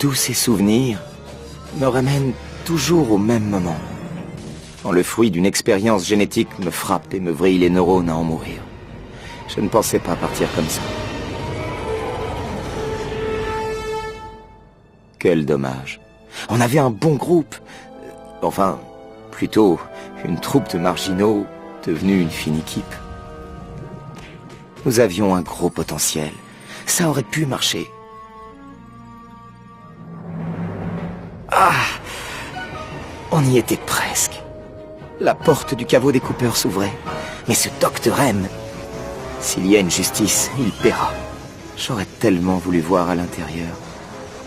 tous ces souvenirs me ramènent toujours au même moment. Quand le fruit d'une expérience génétique me frappe et me vrille les neurones à en mourir. Je ne pensais pas partir comme ça. Quel dommage. On avait un bon groupe. Enfin, plutôt une troupe de marginaux devenue une fine équipe. Nous avions un gros potentiel. Ça aurait pu marcher. Ah! On y était presque. La porte du caveau des Cooper s'ouvrait. Mais ce Dr. M, s'il y a une justice, il paiera. J'aurais tellement voulu voir à l'intérieur.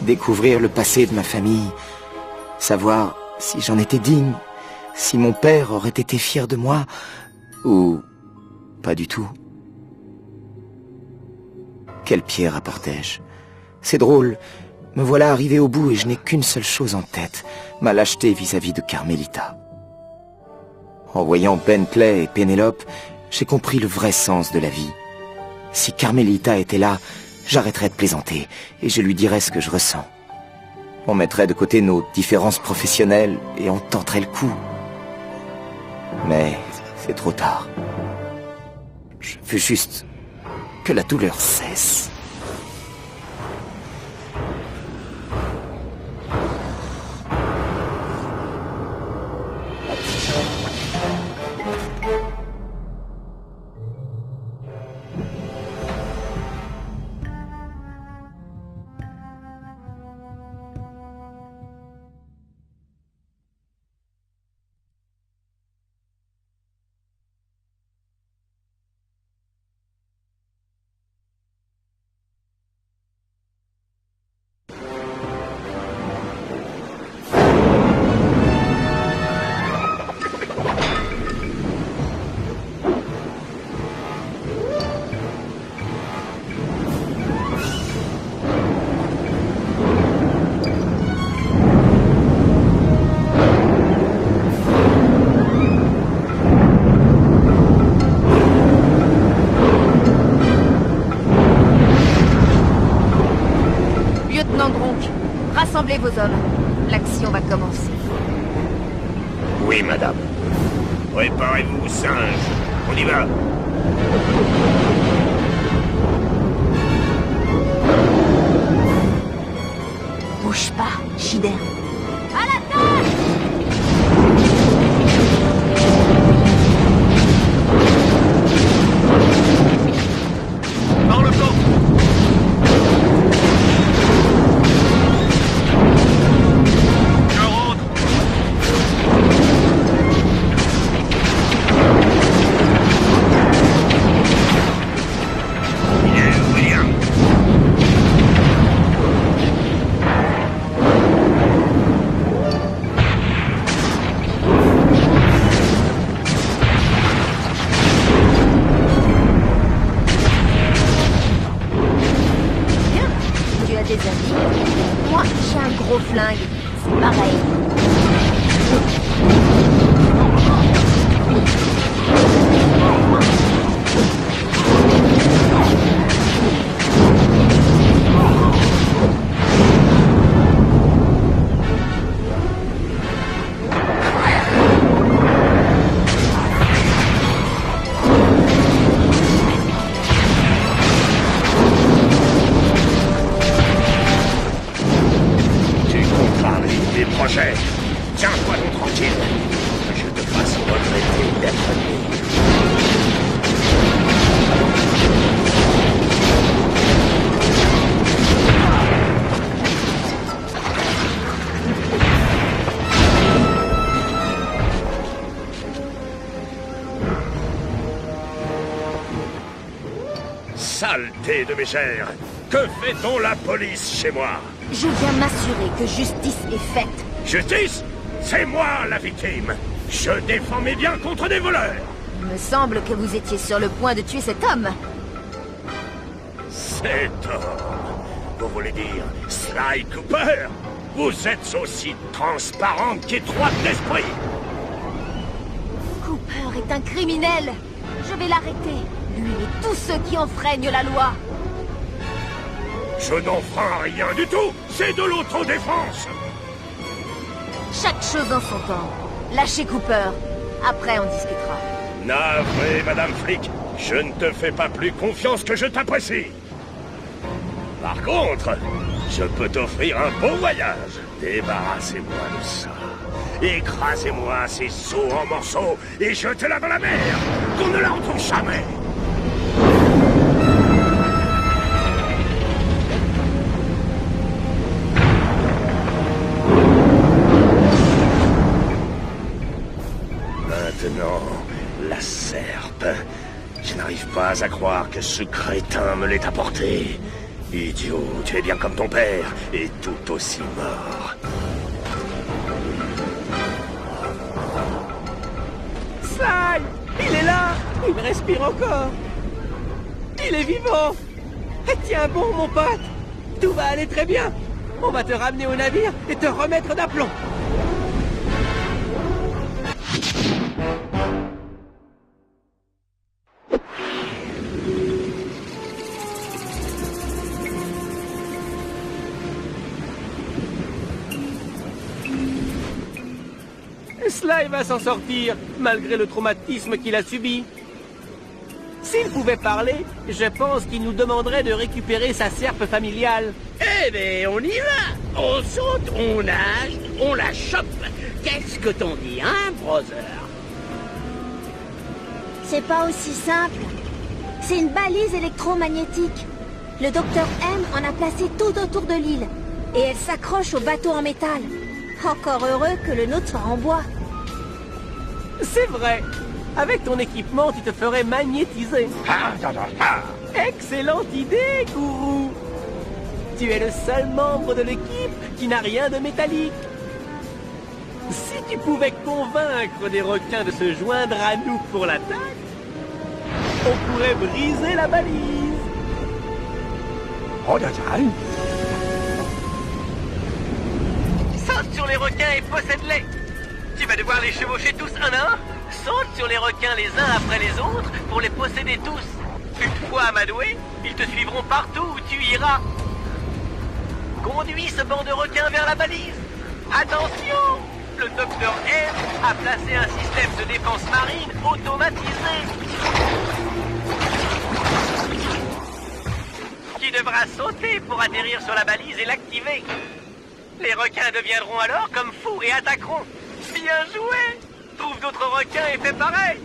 Découvrir le passé de ma famille. Savoir si j'en étais digne. Si mon père aurait été fier de moi. Ou pas du tout. Quelle pierre apportais-je? C'est drôle. Me voilà arrivé au bout et je n'ai qu'une seule chose en tête. Ma lâcheté vis-à-vis de Carmelita. En voyant Bentley et Pénélope, j'ai compris le vrai sens de la vie. Si Carmelita était là, j'arrêterais de plaisanter et je lui dirais ce que je ressens. On mettrait de côté nos différences professionnelles et on tenterait le coup. Mais c'est trop tard. Je veux juste que la douleur cesse. Rassemblez vos hommes. L'action va commencer. Oui, madame. Préparez-vous, singes. On y va. Bouge pas, Shider. À l'attaque! Par le flanc. Des amis. Moi, j'ai un gros flingue. C'est pareil. Tiens-toi donc tranquille. Que je te fasse regretter d'être né. Saleté de mes chairs! Que fait-on la police chez moi? Je viens m'assurer que justice est faite. Justice? C'est moi la victime. Je défends mes biens contre des voleurs. Il me semble que vous étiez sur le point de tuer cet homme. Cet homme? Vous voulez dire Sly Cooper? Vous êtes aussi transparente qu'étroite d'esprit. Cooper est un criminel. Je vais l'arrêter. Lui et tous ceux qui enfreignent la loi. Je n'enfreins rien du tout. C'est de l'autodéfense. Chaque chose en son temps. Lâchez Cooper. Après, on discutera. Navré, Madame Flick. Je ne te fais pas plus confiance que je t'apprécie. Par contre, je peux t'offrir un beau voyage. Débarrassez-moi de ça. Écrasez-moi ces seaux en morceaux et jetez-la dans la mer. Qu'on ne la retrouve jamais. Maintenant, la serpe. Je n'arrive pas à croire que ce crétin me l'ait apporté. Idiot, tu es bien comme ton père, et tout aussi mort. Sly! Il est là! Il respire encore! Il est vivant! Et tiens bon, mon pote! Tout va aller très bien! On va te ramener au navire et te remettre d'aplomb! Sly va s'en sortir, malgré le traumatisme qu'il a subi. S'il pouvait parler, je pense qu'il nous demanderait de récupérer sa serpe familiale. Eh ben, on y va. On saute, on nage, on la chope. Qu'est-ce que t'en dis, hein, brother? C'est pas aussi simple. C'est une balise électromagnétique. Le docteur M en a placé tout autour de l'île. Et elle s'accroche au bateau en métal. Encore heureux que le nôtre soit en bois. C'est vrai. Avec ton équipement, tu te ferais magnétiser. Excellente idée, Gourou. Tu es le seul membre de l'équipe qui n'a rien de métallique. Si tu pouvais convaincre des requins de se joindre à nous pour l'attaque, on pourrait briser la balise. Saute sur les requins et possède-les. Tu vas devoir les chevaucher tous un à un. Saute sur les requins les uns après les autres pour les posséder tous. Une fois amadoués, ils te suivront partout où tu iras. Conduis ce banc de requins vers la balise. Attention! Le docteur M a placé un système de défense marine automatisé. Qui devra sauter pour atterrir sur la balise et l'activer. Les requins deviendront alors comme fous et attaqueront. Bien joué! Trouve d'autres requins et fais pareil!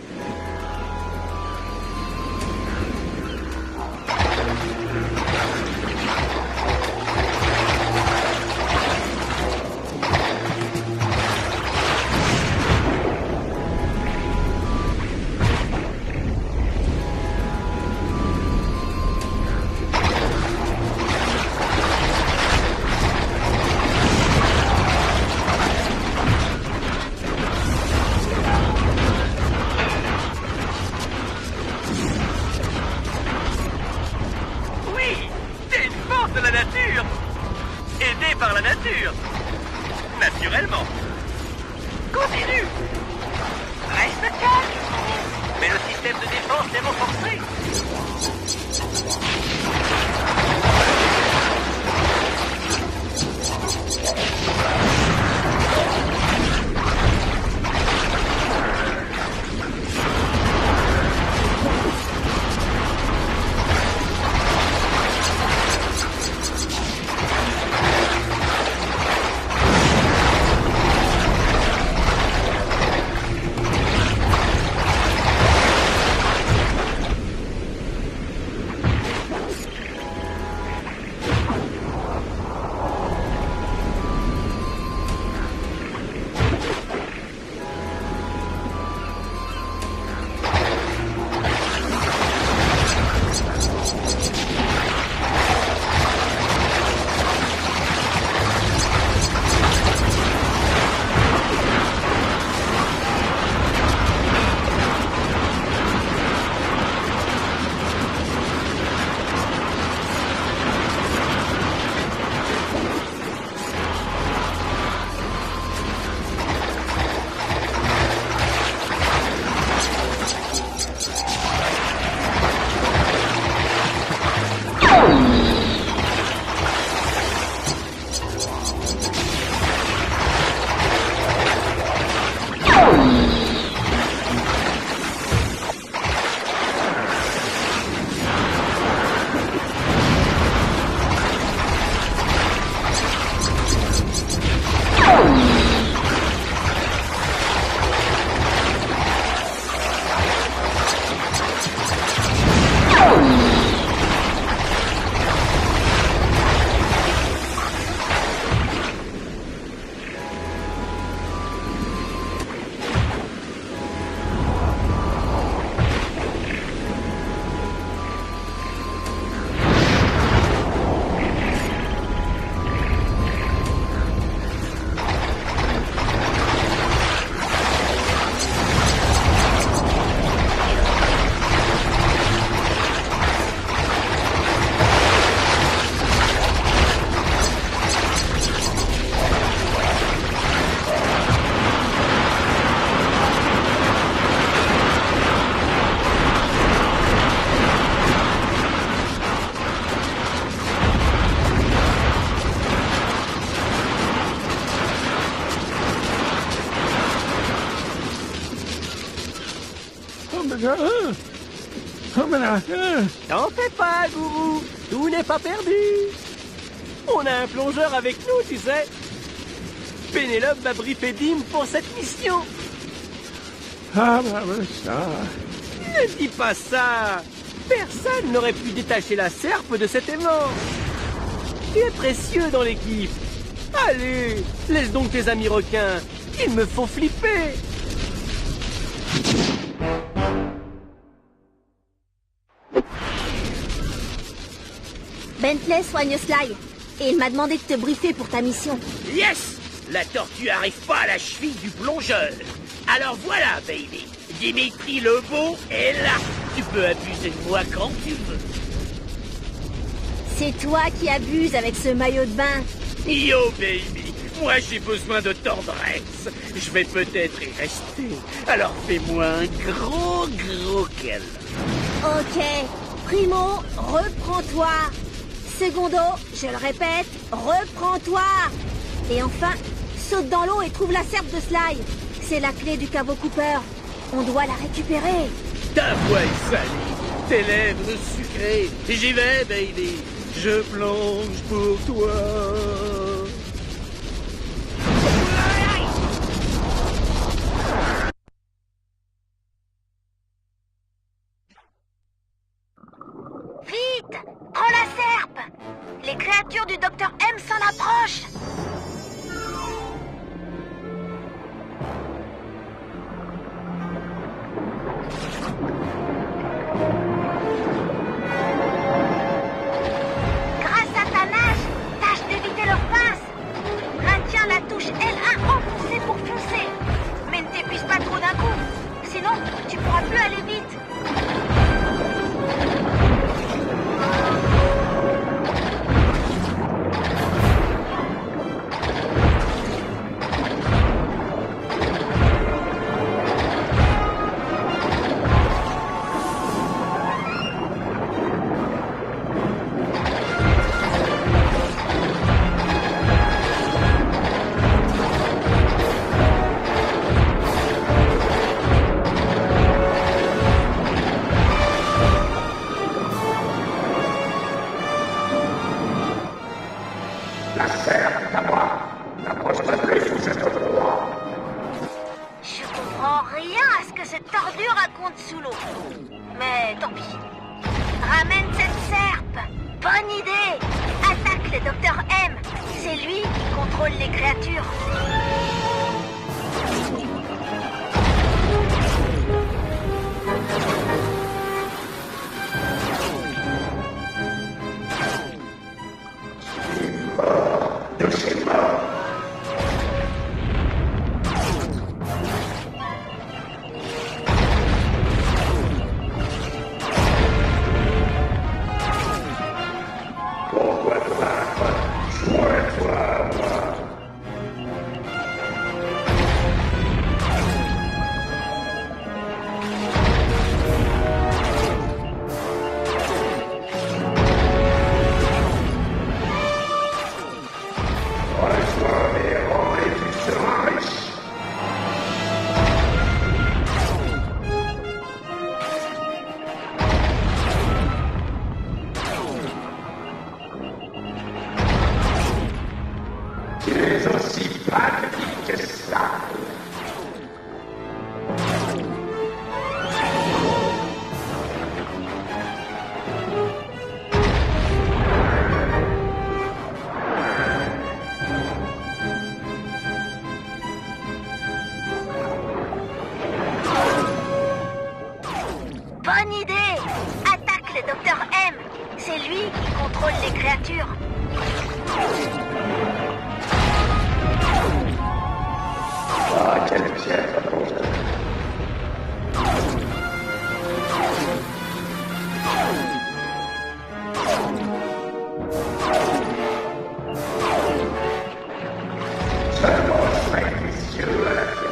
Par la nature. Naturellement. Continue. Reste calme. Mais le système de défense est renforcé. T'en fais pas, Gourou. Tout n'est pas perdu. On a un plongeur avec nous, tu sais. Pénélope m'a briefé Dim pour cette mission. Ne dis pas ça. Personne n'aurait pu détacher la serpe de cet aimant. Tu es précieux dans l'équipe. Allez, laisse donc tes amis requins. Ils me font flipper. Bentley soigne Sly. Et il m'a demandé de te briefer pour ta mission. Yes! La tortue arrive pas à la cheville du plongeur. Alors voilà, baby. Dimitri Lebeau est là. Tu peux abuser de moi quand tu veux. C'est toi qui abuses avec ce maillot de bain. Yo, baby. Moi, j'ai besoin de tendresse. Je vais peut-être y rester. Alors fais-moi un gros câlin. Ok. Primo, reprends-toi. Secondo, je le répète, reprends-toi. Et enfin, saute dans l'eau et trouve la serpe de Sly. C'est la clé du caveau Cooper. On doit la récupérer. Ta voix est salie, tes lèvres sucrées. J'y vais, baby. Je plonge pour toi. Vite! Prends la serpe! Les créatures du Docteur M s'en approchent! Grâce à ta nage, tâche d'éviter leurs pinces. Retiens la touche L1 enfoncée pour foncer. Mais ne t'épuise pas trop d'un coup. Sinon, tu pourras plus aller vite. Je comprends rien à ce que cette tordure raconte sous l'eau. Mais tant pis. Ramène cette serpe. Bonne idée. Attaque le Docteur M. C'est lui qui contrôle les créatures. Bonne idée. Attaque le Docteur M. C'est lui qui contrôle les créatures. Quelle piètre plongeur. Seulement 5 messieurs à la clé.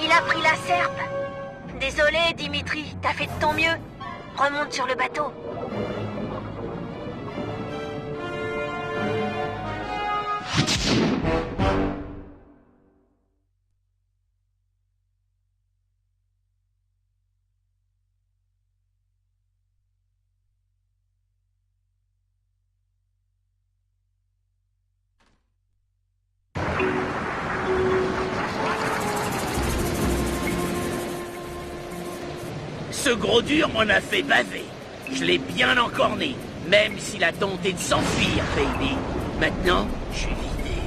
Il a pris la serpe. Désolé, Dimitri, t'as fait de ton mieux. Remonte sur le bateau. Ce gros dur m'en a fait baver. Je l'ai bien encorné, même s'il a tenté de s'enfuir, baby. Maintenant, je suis vidé.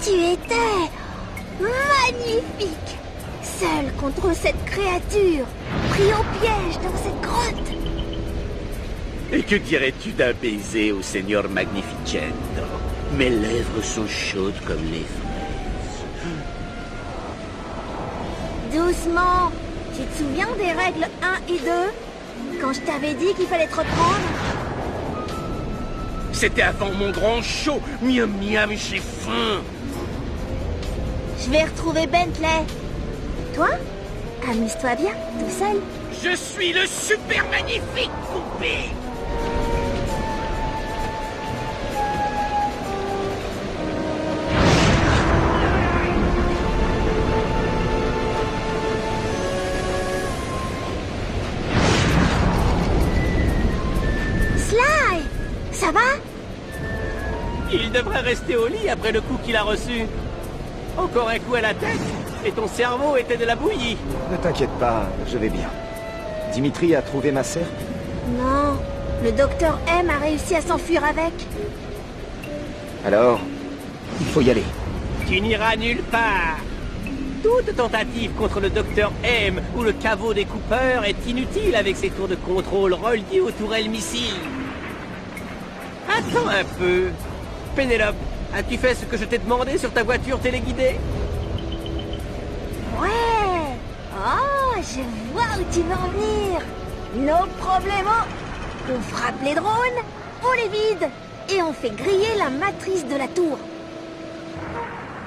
Tu étais magnifique. Seul contre cette créature, pris au piège dans cette grotte. Et que dirais-tu d'un baiser au Seigneur Magnificento? Mes lèvres sont chaudes comme les fraises. Doucement. Tu te souviens des règles 1 et 2? Quand je t'avais dit qu'il fallait te reprendre? C'était avant mon grand show. Miam miam, j'ai faim. Je vais retrouver Bentley. Toi? Amuse-toi bien, tout seul. Je suis le super magnifique poupée. Sly! Ça va? Il devrait rester au lit après le coup qu'il a reçu. Encore un coup à la tête, et ton cerveau était de la bouillie. Ne t'inquiète pas, je vais bien. Dimitri a trouvé ma serpe? Non, le docteur M a réussi à s'enfuir avec. Alors, il faut y aller. Tu n'iras nulle part. Toute tentative contre le docteur M ou le caveau des Cooper est inutile avec ses tours de contrôle reliés aux tourelles missiles. Attends un peu. Pénélope, as-tu fait ce que je t'ai demandé sur ta voiture téléguidée? Ouais. Oh, je vois où tu veux en venir. No problemo. On frappe les drones, on les vide, et on fait griller la matrice de la tour.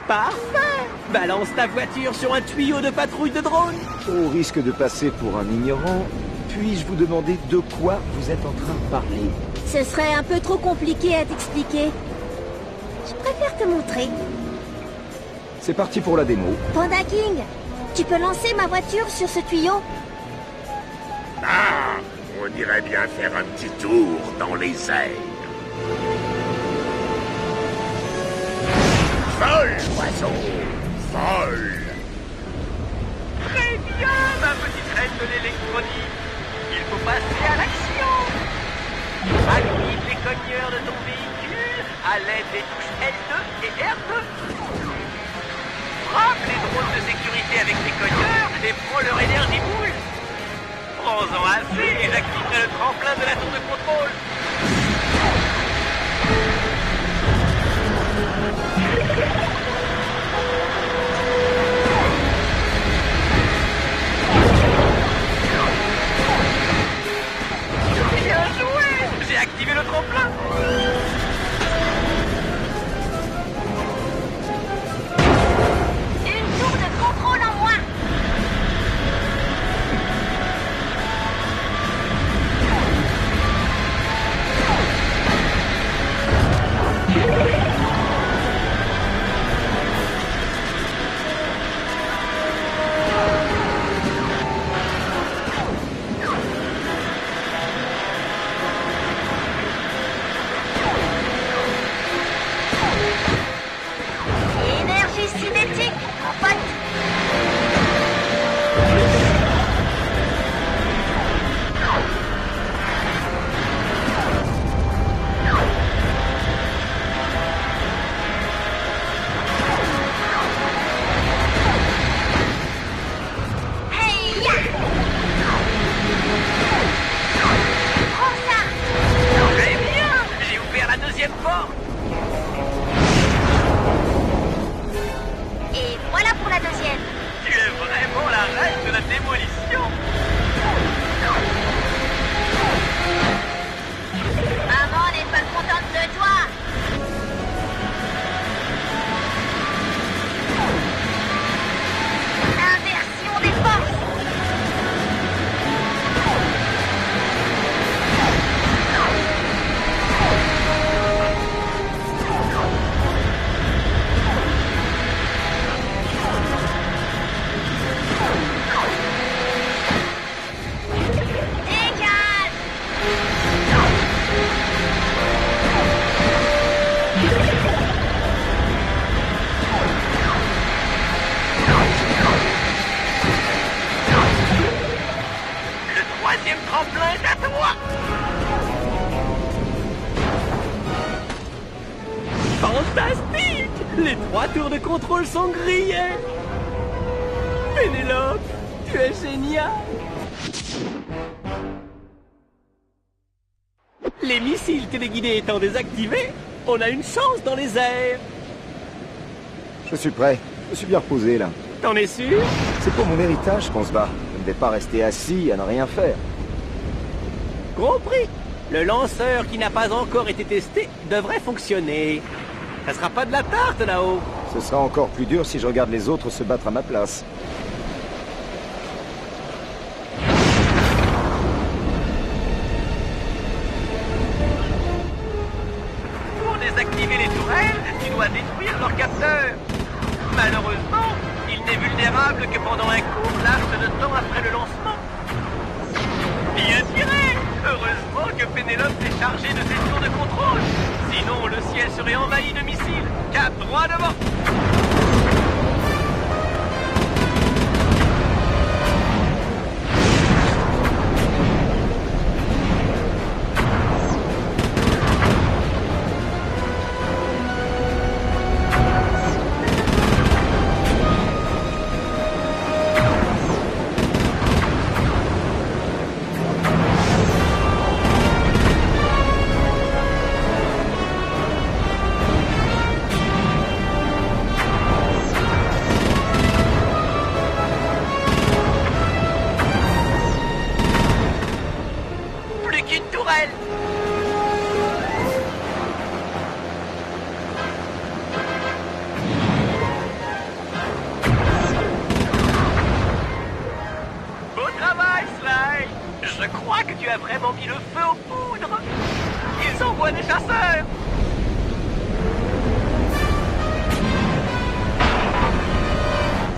Parfait. Balance ta voiture sur un tuyau de patrouille de drone. Au risque de passer pour un ignorant, puis-je vous demander de quoi vous êtes en train de parler? Ce serait un peu trop compliqué à t'expliquer. Je préfère te montrer. C'est parti pour la démo. Panda King, tu peux lancer ma voiture sur ce tuyau? Ah, on irait bien faire un petit tour dans les airs. Vol, oiseau, vol. Très bien, ma petite reine de l'électronique. Il faut passer à l'action. Active les cogneurs de ton véhicule à l'aide des touches L2 et R2. Frappe les drones de sécurité avec tes cogneurs et prends leur énergie boule. Prends-en assez et j'activerai le tremplin de la tour de contrôle. Bien joué! J'ai activé le tremplin. Une tour de contrôle en moins. Fantastique! Les 3 tours de contrôle sont grillés! Pénélope, tu es génial! Les missiles téléguidés étant désactivés, on a une chance dans les airs! Je suis prêt. Je me suis bien reposé, là. T'en es sûr? C'est pour mon héritage qu'on se bat. Je ne vais pas rester assis à ne rien faire. Compris! Le lanceur qui n'a pas encore été testé devrait fonctionner. Ça sera pas de la tarte là-haut. Ce sera encore plus dur si je regarde les autres se battre à ma place. Pour désactiver les tourelles, tu dois détruire leur capteur. Malheureusement, il n'est vulnérable que pendant un court laps de temps après le lancement. Bien tiré! Heureusement que Pénélope s'est chargée de ses tours de contrôle. Sinon, le ciel serait envahi de missiles. Cap droit devant! Je crois que tu as vraiment mis le feu aux poudres. Ils envoient des chasseurs.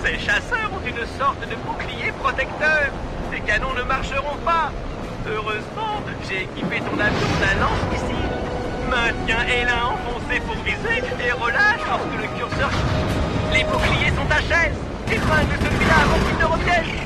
Ces chasseurs ont une sorte de bouclier protecteur. Ces canons ne marcheront pas. Heureusement, j'ai équipé ton avion d'un lance-missile. Maintiens L1 enfoncé pour viser et relâche lorsque le curseur... Les boucliers sont HS. Épingle celui-là avant qu'il ne revienne.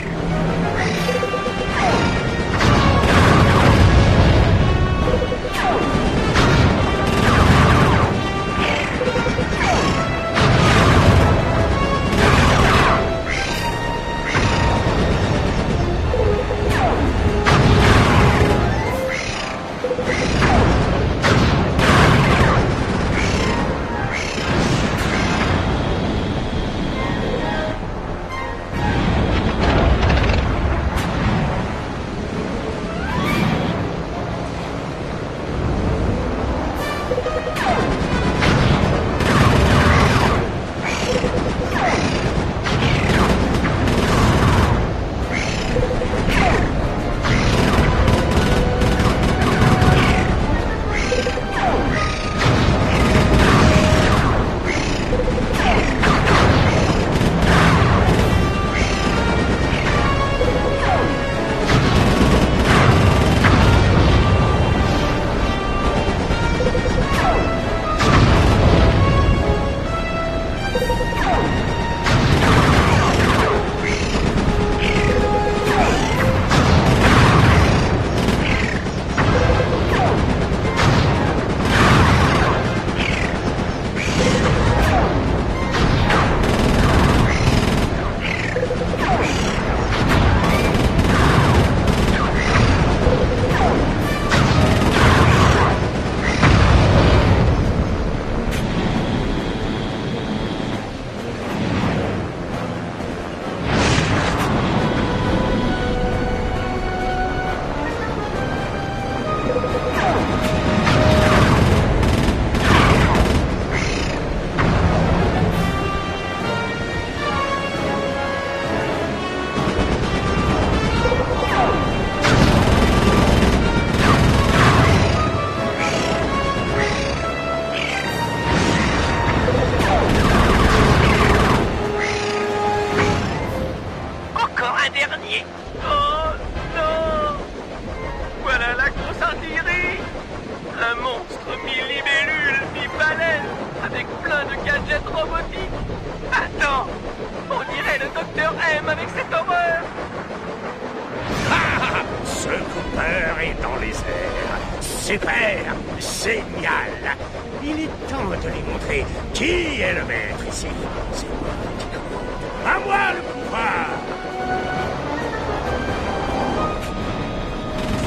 Super! Génial! Il est temps de lui montrer qui est le maître ici. C'est moi qui commande. À moi le pouvoir!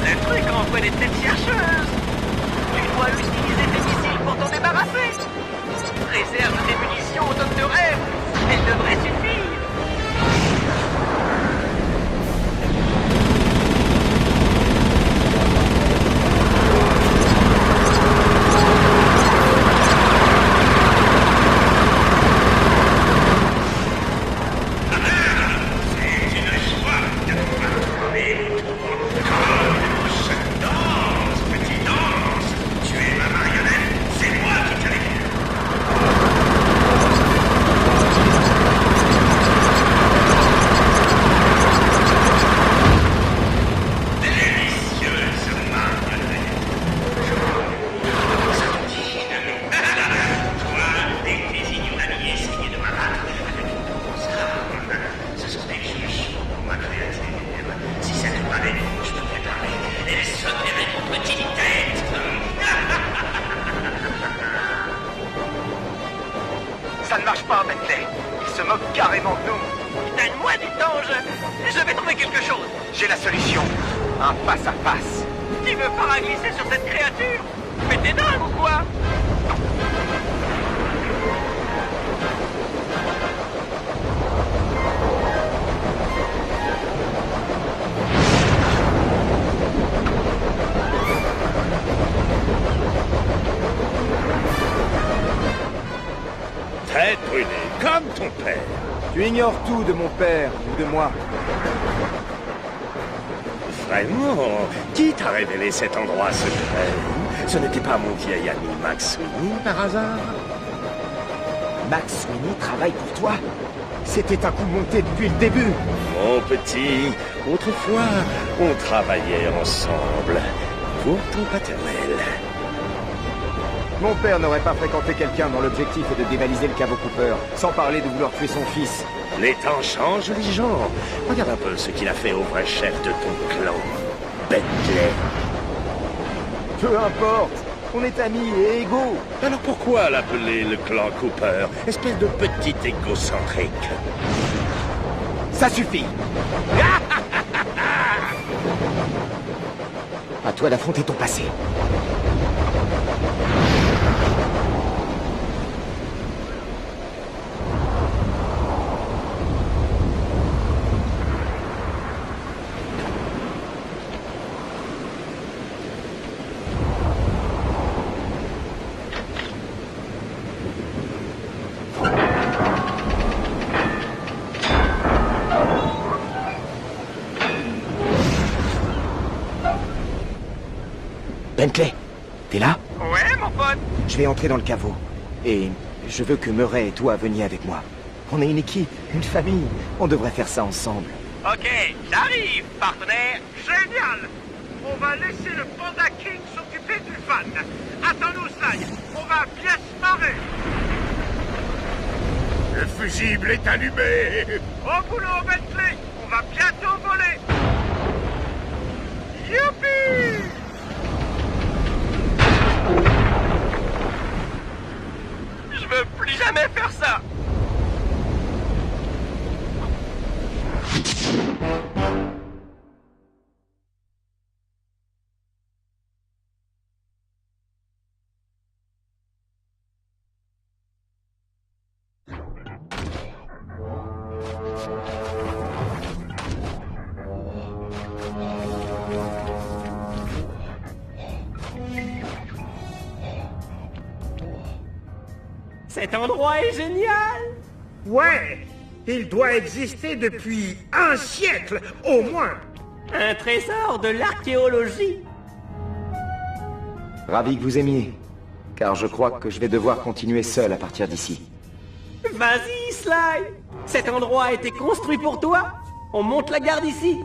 Le truc envoie des têtes chercheuses. Tu dois utiliser tes missiles pour t'en débarrasser. Réserve tes munitions au Dr. M. Elle devrait suffire. Ça ne marche pas, Bentley. Il se moque carrément de nous. Donne-moi du temps, je vais trouver quelque chose. J'ai la solution. Un face-à-face. Tu veux paraglisser sur cette créature? Mais t'es dingue ou quoi? Tête brûlée, comme ton père. Tu ignores tout de mon père ou de moi. Vraiment? Qui t'a révélé cet endroit secret? Ce n'était pas mon vieil ami Max Sweeney, par hasard? Max Sweeney travaille pour toi? C'était un coup monté depuis le début. Mon petit, autrefois, on travaillait ensemble. Pour ton paternel. Mon père n'aurait pas fréquenté quelqu'un dont l'objectif est de dévaliser le caveau Cooper, sans parler de vouloir tuer son fils. Les temps changent, les gens. Regarde un peu ce qu'il a fait au vrai chef de ton clan, Bentley. Peu importe, on est amis et égaux. Alors pourquoi l'appeler le clan Cooper? Espèce de petit égocentrique. Ça suffit. À toi d'affronter ton passé. Bentley, t'es là? Ouais, mon pote. Je vais entrer dans le caveau. Et je veux que Murray et toi veniez avec moi. On est une équipe, une famille. On devrait faire ça ensemble. Ok, j'arrive, partenaire. Génial. On va laisser le Panda King s'occuper du fan. Attends-nous, Sly. On va bien se marrer. Le fusible est allumé. Au boulot, Bentley. On va bientôt voler. Youpi! Je veux plus jamais faire ça. Cet endroit est génial. Ouais, il doit exister depuis un siècle, au moins. Un trésor de l'archéologie. Ravi que vous aimiez. Car je crois que je vais devoir continuer seul à partir d'ici. Vas-y, Sly. Cet endroit a été construit pour toi. On monte la garde ici.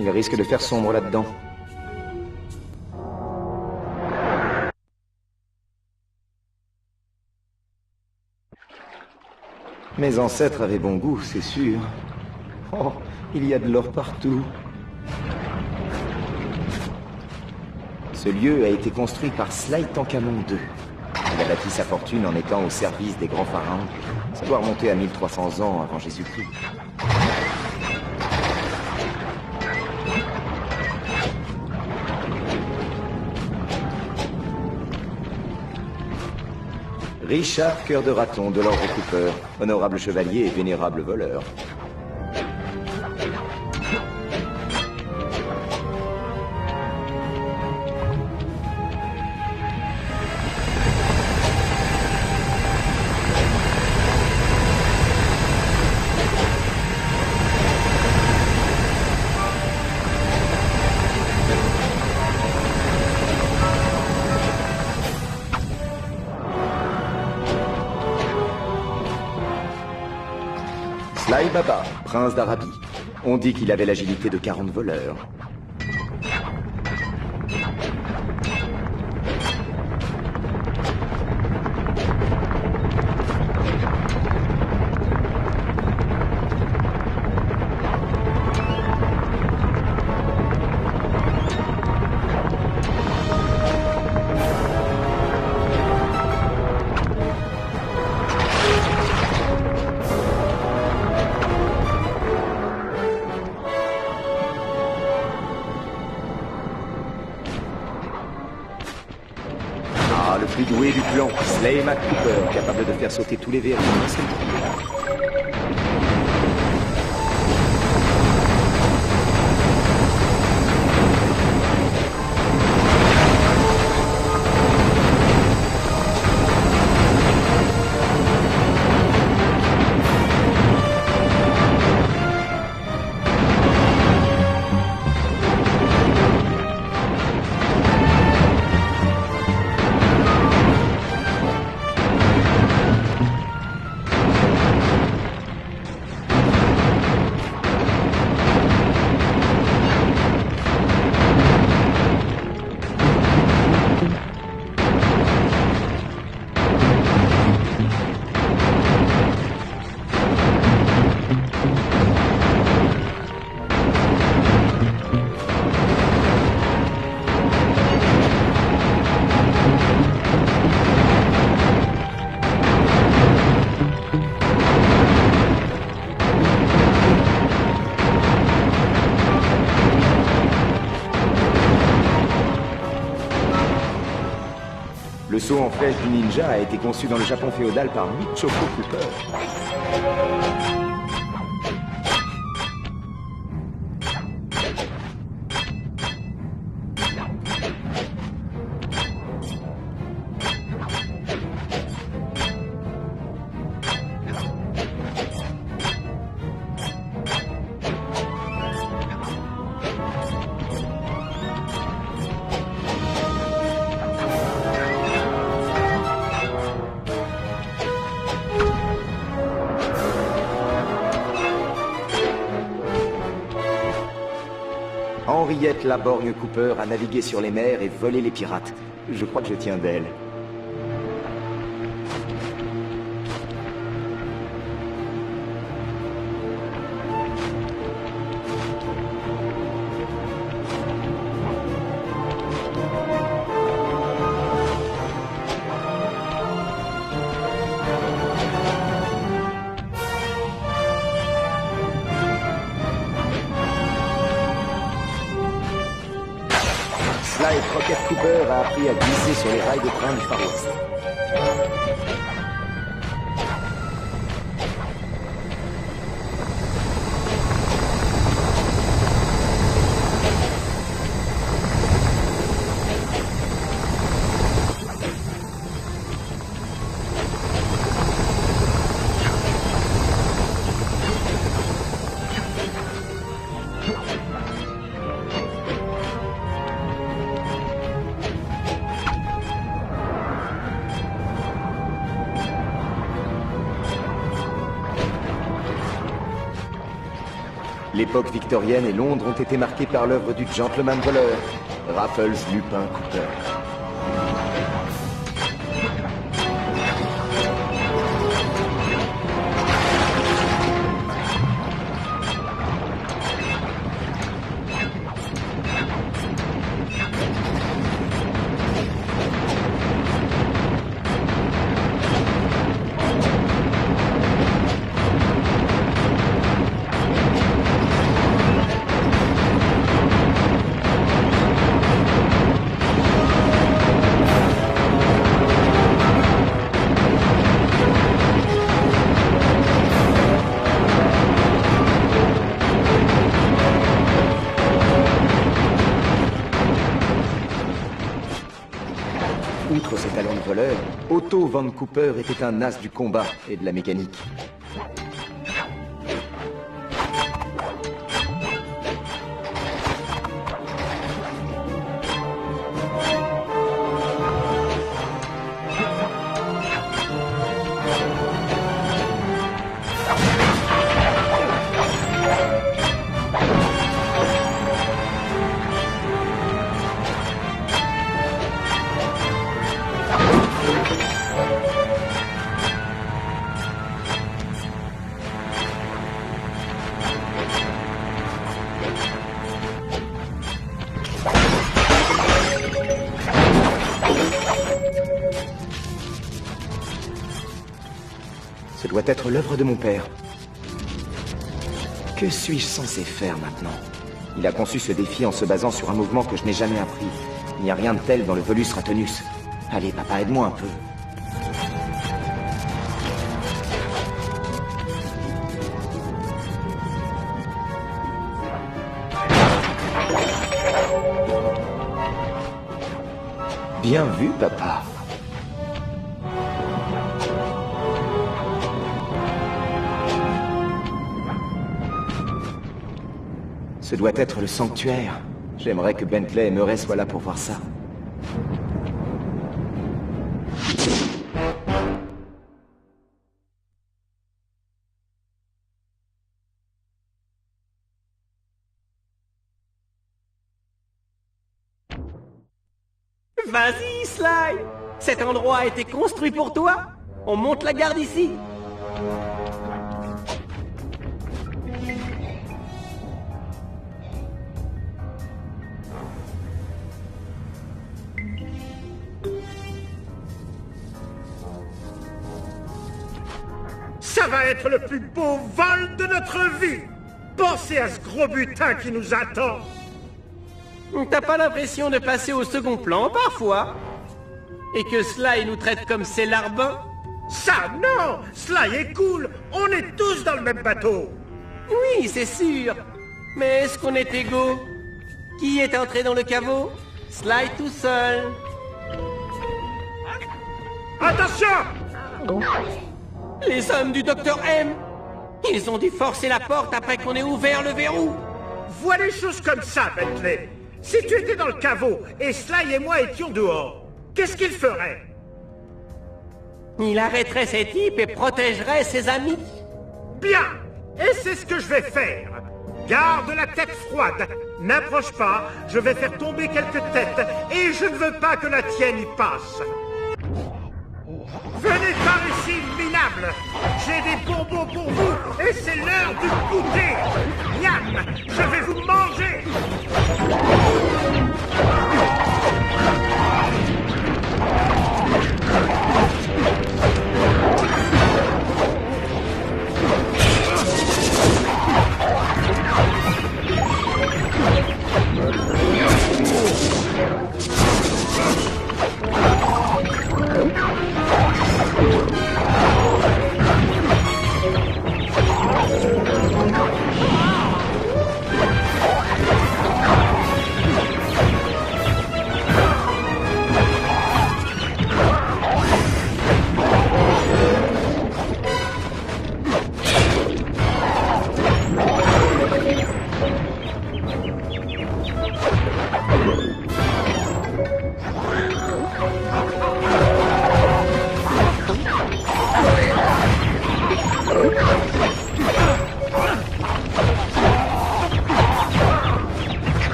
Il risque de faire sombre là-dedans. Mes ancêtres avaient bon goût, c'est sûr. Oh, il y a de l'or partout. Ce lieu a été construit par Sly Tankamon II. Il a bâti sa fortune en étant au service des grands pharaons. Ça doit remonter à 1300 ans avant Jésus-Christ. Richard Cœur de Raton de l'Ordre Cooper, honorable chevalier et vénérable voleur. Sly Baba, prince d'Arabie. On dit qu'il avait l'agilité de 40 voleurs. Le plus doué du clan, Sly McCooper, capable de faire sauter tous les verrous d'un seul coup. Le saut en flèche du ninja a été conçu dans le Japon féodal par Michoko Cooper. Henriette Laborgne Cooper a navigué sur les mers et volé les pirates. Je crois que je tiens d'elle. Sly Crockett Cooper a appris à glisser sur les rails de train du Far West. L'époque victorienne et Londres ont été marquées par l'œuvre du gentleman voleur, Raffles Lupin Cooper. Outre ses talents de voleur, Otto Van Cooper était un as du combat et de la mécanique. Ce doit être l'œuvre de mon père. Que suis-je censé faire maintenant? Il a conçu ce défi en se basant sur un mouvement que je n'ai jamais appris. Il n'y a rien de tel dans le Volus Ratonus. Allez, papa, aide-moi un peu. Bien vu, papa. Ce doit être le sanctuaire. J'aimerais que Bentley et Murray soient là pour voir ça. Vas-y, Sly! Cet endroit a été construit pour toi. On monte la garde ici. Ça va être le plus beau vol de notre vie! Pensez à ce gros butin qui nous attend! T'as pas l'impression de passer au second plan parfois? Et que Sly nous traite comme ses larbins? Ça, non! Sly est cool! On est tous dans le même bateau! Oui, c'est sûr. Mais est-ce qu'on est égaux? Qui est entré dans le caveau? Sly tout seul. Attention! Les hommes du Docteur M! Ils ont dû forcer la porte après qu'on ait ouvert le verrou. Vois les choses comme ça, Bentley. Si tu étais dans le caveau et Sly et moi étions dehors, qu'est-ce qu'il ferait? Il arrêterait ces types et protégerait ses amis. Bien! Et c'est ce que je vais faire. Garde la tête froide. N'approche pas, je vais faire tomber quelques têtes et je ne veux pas que la tienne y passe. Venez par ici, minables! J'ai des bonbons pour vous et c'est l'heure du goûter! Miam! Je vais vous manger!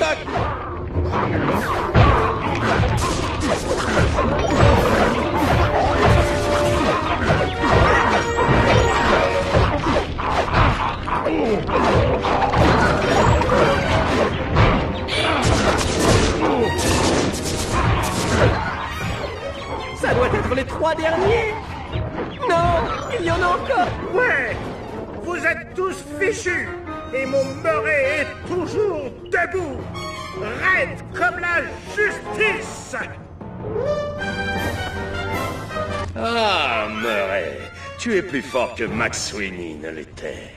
bloc. Ça doit être les 3 derniers. Non, il y en a encore. Ouais! Vous êtes tous fichus! Et mon Murray est toujours debout! Raide comme la justice! Ah, Murray, tu es plus fort que Max Sweeney ne l'était.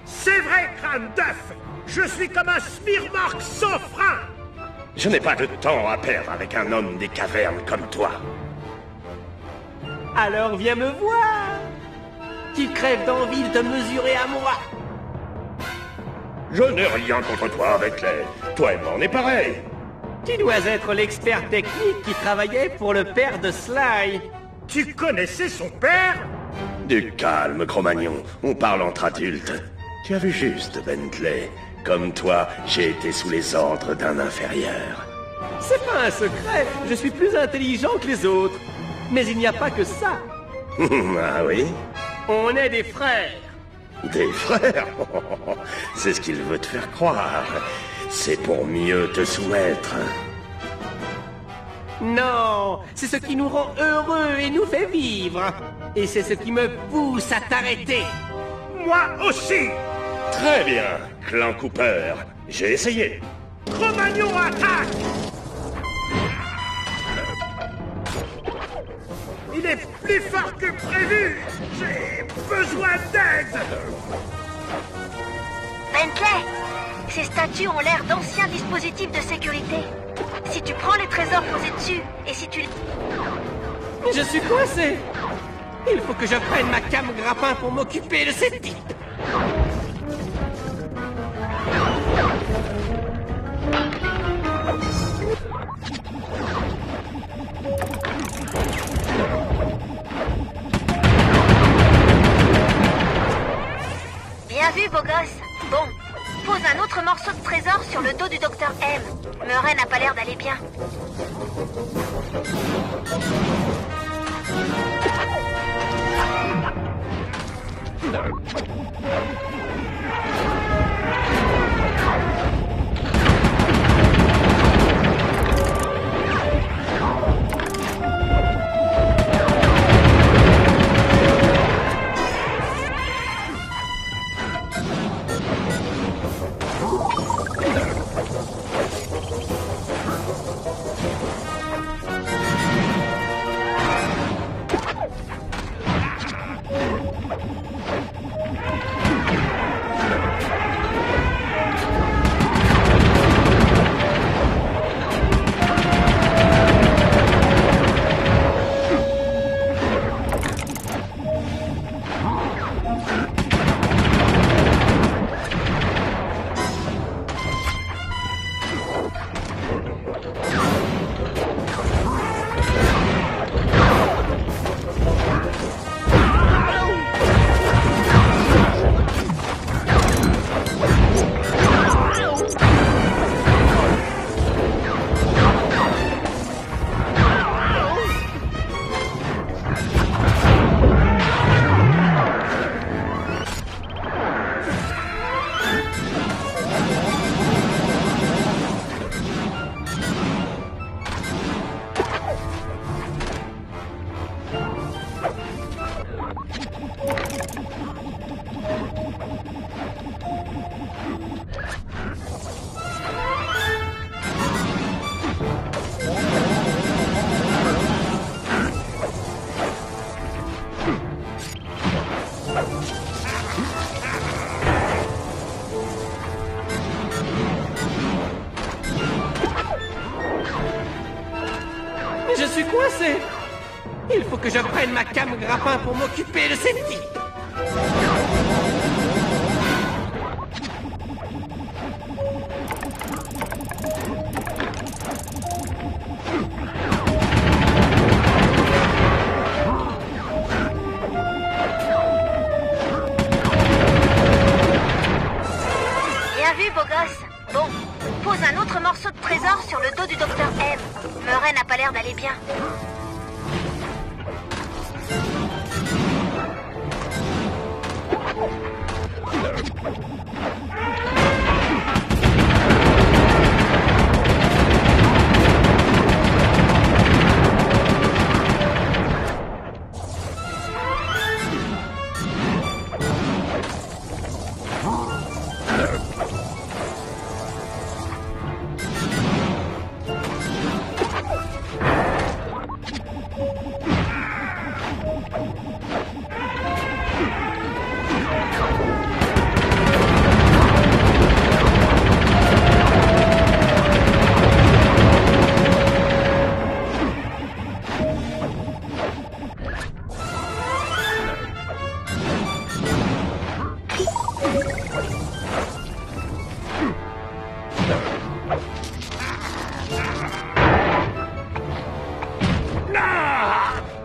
C'est vrai, crâne d'œuf! Je suis comme un smirmark sans frein! Je n'ai pas de temps à perdre avec un homme des cavernes comme toi. Alors viens me voir. Tu crèves d'envie de te mesurer à moi. Je n'ai rien contre toi, Bentley. Toi et moi, on est pareil. Tu dois être l'expert technique qui travaillait pour le père de Sly. Tu connaissais son père? Du calme, Cro-Magnon. On parle entre adultes. Tu as vu juste, Bentley. Comme toi, j'ai été sous les ordres d'un inférieur. C'est pas un secret. Je suis plus intelligent que les autres. Mais il n'y a pas que ça. Ah oui? On est des frères. Des frères? C'est ce qu'il veut te faire croire. C'est pour mieux te soumettre. Non, c'est ce qui nous rend heureux et nous fait vivre. Et c'est ce qui me pousse à t'arrêter. Moi aussi! Très bien, Clan Cooper. J'ai essayé. Cro-Magnon attaque! Il est plus fort que prévu! J'ai besoin d'aide! Bentley, ces statues ont l'air d'anciens dispositifs de sécurité. Si tu prends les trésors posés dessus, et si tu... Mais je suis coincé. Il faut que je prenne ma came grappin pour m'occuper de ces types. Bien vu, beau gosse. Bon, pose un autre morceau de trésor sur le dos du docteur M. Murray n'a pas l'air d'aller bien. Je suis coincé. Il faut que je prenne ma came grappin pour m'occuper de ces types. Bien vu, beau gosse. Bon, pose un autre morceau de trésor sur le dos du docteur M. Murray n'a pas l'air d'aller bien.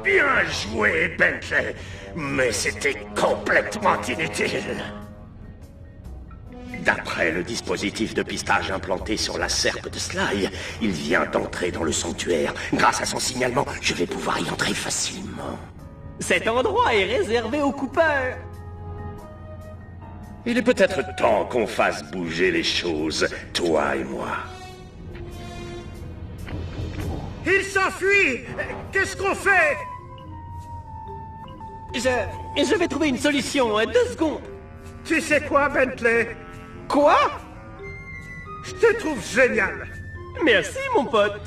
Bien joué, Bentley, mais c'était complètement inutile. D'après le dispositif de pistage implanté sur la serpe de Sly, il vient d'entrer dans le sanctuaire. Grâce à son signalement, je vais pouvoir y entrer facilement. Cet endroit est réservé aux coupeurs. Il est peut-être temps qu'on fasse bouger les choses, toi et moi. Il s'enfuit! Qu'est-ce qu'on fait? Je vais trouver une solution, 2 secondes. Tu sais quoi, Bentley? Quoi? Je te trouve génial! Merci, mon pote.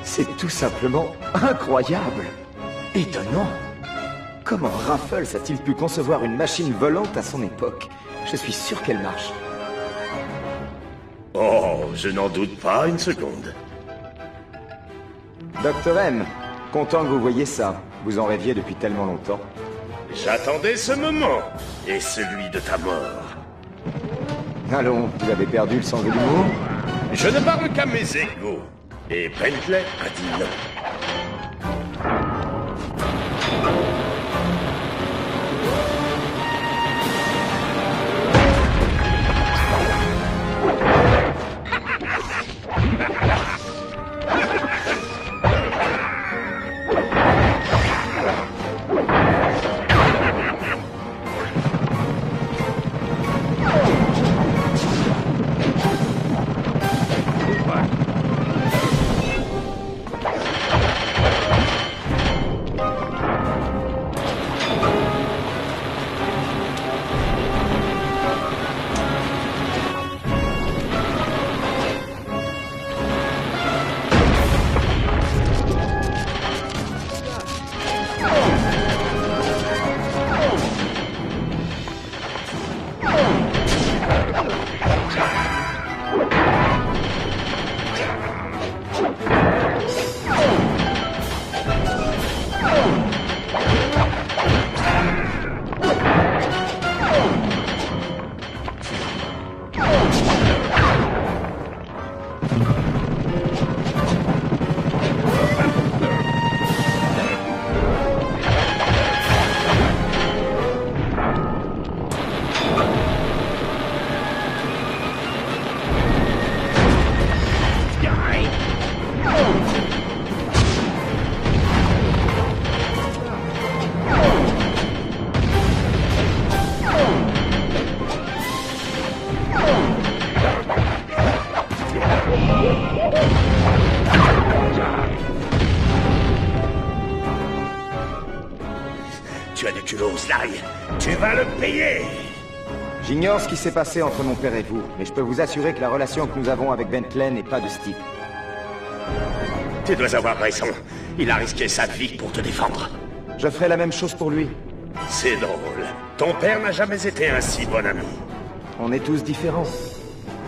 C'est tout simplement incroyable. Étonnant. Comment Raffles a-t-il pu concevoir une machine volante à son époque? Je suis sûr qu'elle marche. Oh, je n'en doute pas une seconde. Docteur M, content que vous voyez ça. Vous en rêviez depuis tellement longtemps. J'attendais ce moment, et celui de ta mort. Allons, vous avez perdu le sens de l'humour? Je ne parle qu'à mes égaux. Et Bentley a dit non. Tu as du culot, Sly. Tu vas le payer. J'ignore ce qui s'est passé entre mon père et vous, mais je peux vous assurer que la relation que nous avons avec Bentley n'est pas de ce type. Tu dois avoir raison. Il a risqué sa vie pour te défendre. Je ferai la même chose pour lui. C'est drôle. Ton père n'a jamais été un si bon ami. On est tous différents.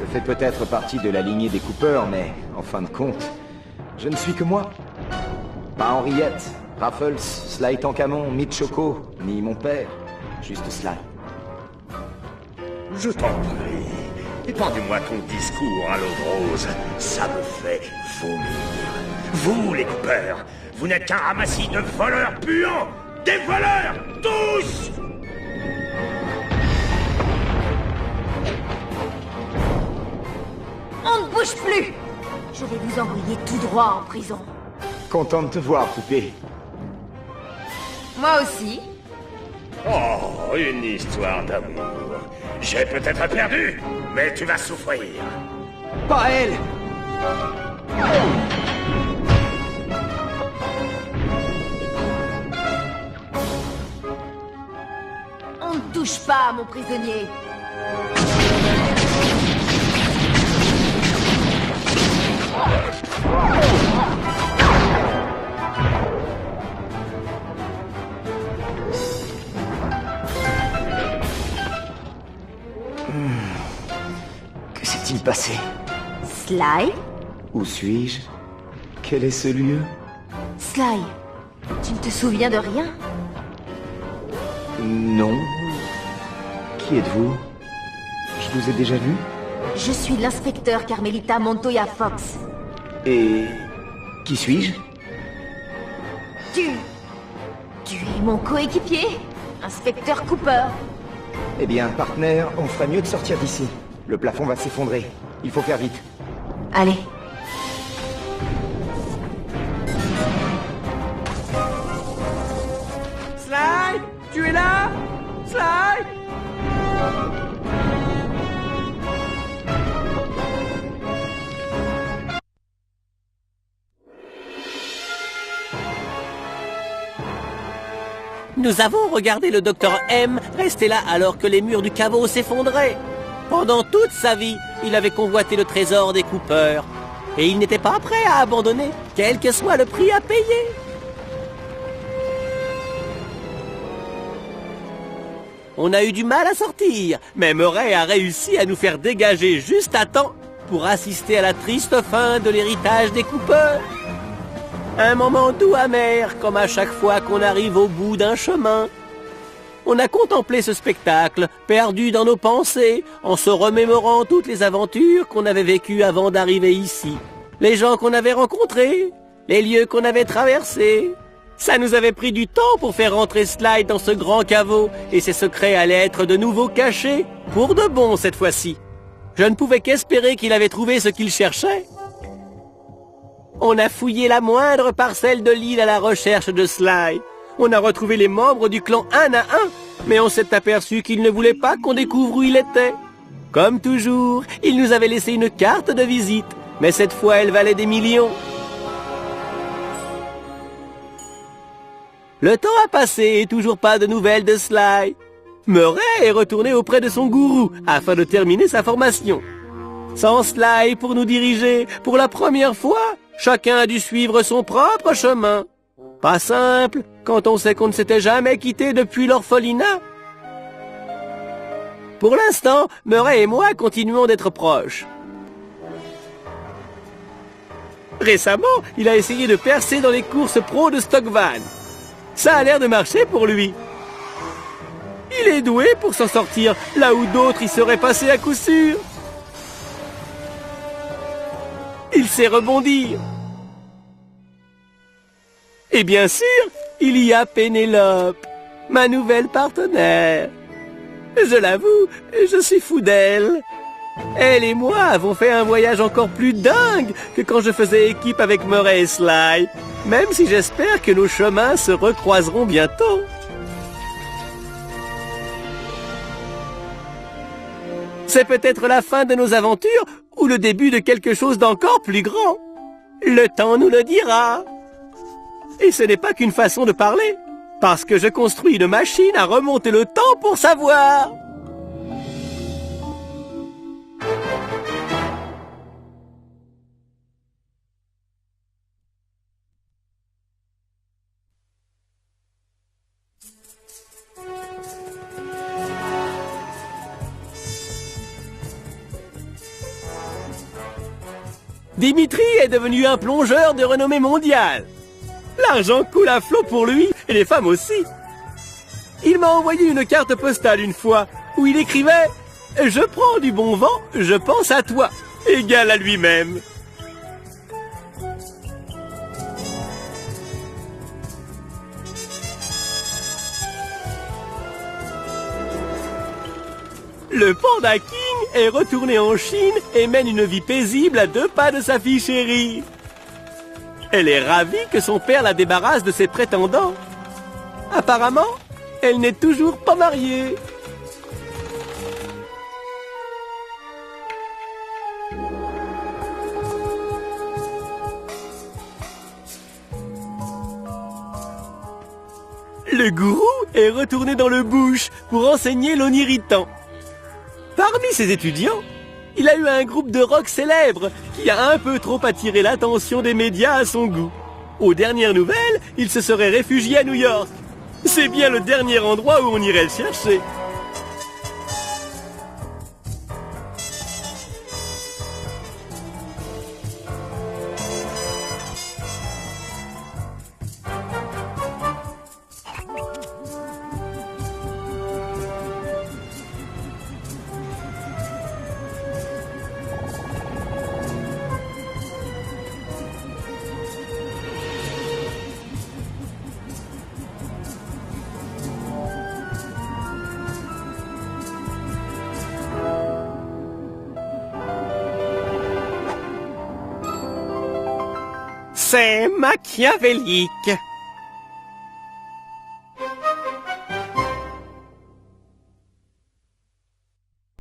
Je fais peut-être partie de la lignée des Cooper, mais en fin de compte, je ne suis que moi. Pas Henriette, Raffles, Sly Tancamon, Mitch Choco, ni mon père. Juste Sly. Je t'en prie, épargne-moi ton discours à l'eau de rose. Ça me fait vomir. Vous, les Cooper, vous n'êtes qu'un ramassis de voleurs puants. Des voleurs, tous! On ne bouge plus! Je vais vous envoyer tout droit en prison. Content de te voir, poupée. Moi aussi. Oh, une histoire d'amour. J'ai peut-être perdu, mais tu vas souffrir. Pas elle! On ne touche pas à mon prisonnier. Que s'est-il passé? Sly? Où suis-je? Quel est ce lieu? Sly, tu ne te souviens de rien? Non. Qui êtes-vous? Je vous ai déjà vu? Je suis l'inspecteur Carmelita Montoya Fox. Et... qui suis-je? Tu es mon coéquipier, inspecteur Cooper. Eh bien, partenaire, on ferait mieux de sortir d'ici. Le plafond va s'effondrer. Il faut faire vite. Allez. Sly, tu es là? Sly? Nous avons regardé le docteur M rester là alors que les murs du caveau s'effondraient. Pendant toute sa vie, il avait convoité le trésor des Cooper. Et il n'était pas prêt à abandonner, quel que soit le prix à payer. On a eu du mal à sortir, mais Murray a réussi à nous faire dégager juste à temps pour assister à la triste fin de l'héritage des Cooper. Un moment doux amer, comme à chaque fois qu'on arrive au bout d'un chemin. On a contemplé ce spectacle, perdu dans nos pensées, en se remémorant toutes les aventures qu'on avait vécues avant d'arriver ici. Les gens qu'on avait rencontrés, les lieux qu'on avait traversés. Ça nous avait pris du temps pour faire rentrer Sly dans ce grand caveau, et ses secrets allaient être de nouveau cachés, pour de bon cette fois-ci. Je ne pouvais qu'espérer qu'il avait trouvé ce qu'il cherchait. On a fouillé la moindre parcelle de l'île à la recherche de Sly. On a retrouvé les membres du clan un à un, mais on s'est aperçu qu'il ne voulait pas qu'on découvre où il était. Comme toujours, il nous avait laissé une carte de visite, mais cette fois elle valait des millions. Le temps a passé et toujours pas de nouvelles de Sly. Murray est retourné auprès de son gourou afin de terminer sa formation. Sans Sly pour nous diriger, pour la première fois, chacun a dû suivre son propre chemin. Pas simple quand on sait qu'on ne s'était jamais quitté depuis l'orphelinat. Pour l'instant, Murray et moi continuons d'être proches. Récemment, il a essayé de percer dans les courses pro de Stockvan. Ça a l'air de marcher pour lui. Il est doué pour s'en sortir là où d'autres y seraient passés à coup sûr. Il sait rebondir. Et bien sûr, il y a Pénélope, ma nouvelle partenaire. Je l'avoue, je suis fou d'elle. Elle et moi avons fait un voyage encore plus dingue que quand je faisais équipe avec Murray et Sly, même si j'espère que nos chemins se recroiseront bientôt. C'est peut-être la fin de nos aventures ou le début de quelque chose d'encore plus grand. Le temps nous le dira. Et ce n'est pas qu'une façon de parler, parce que je construis une machine à remonter le temps pour savoir. Dimitri est devenu un plongeur de renommée mondiale. L'argent coule à flot pour lui et les femmes aussi. Il m'a envoyé une carte postale une fois où il écrivait « Je prends du bon vent, je pense à toi », égal à lui-même. Le Panda King est retourné en Chine et mène une vie paisible à 2 pas de sa fille chérie. Elle est ravie que son père la débarrasse de ses prétendants. Apparemment, elle n'est toujours pas mariée. Le gourou est retourné dans le bush pour enseigner l'oniritan. Parmi ses étudiants, il a eu un groupe de rock célèbre qui a un peu trop attiré l'attention des médias à son goût. Aux dernières nouvelles, il se serait réfugié à New York. C'est bien le dernier endroit où on irait le chercher. C'est machiavélique.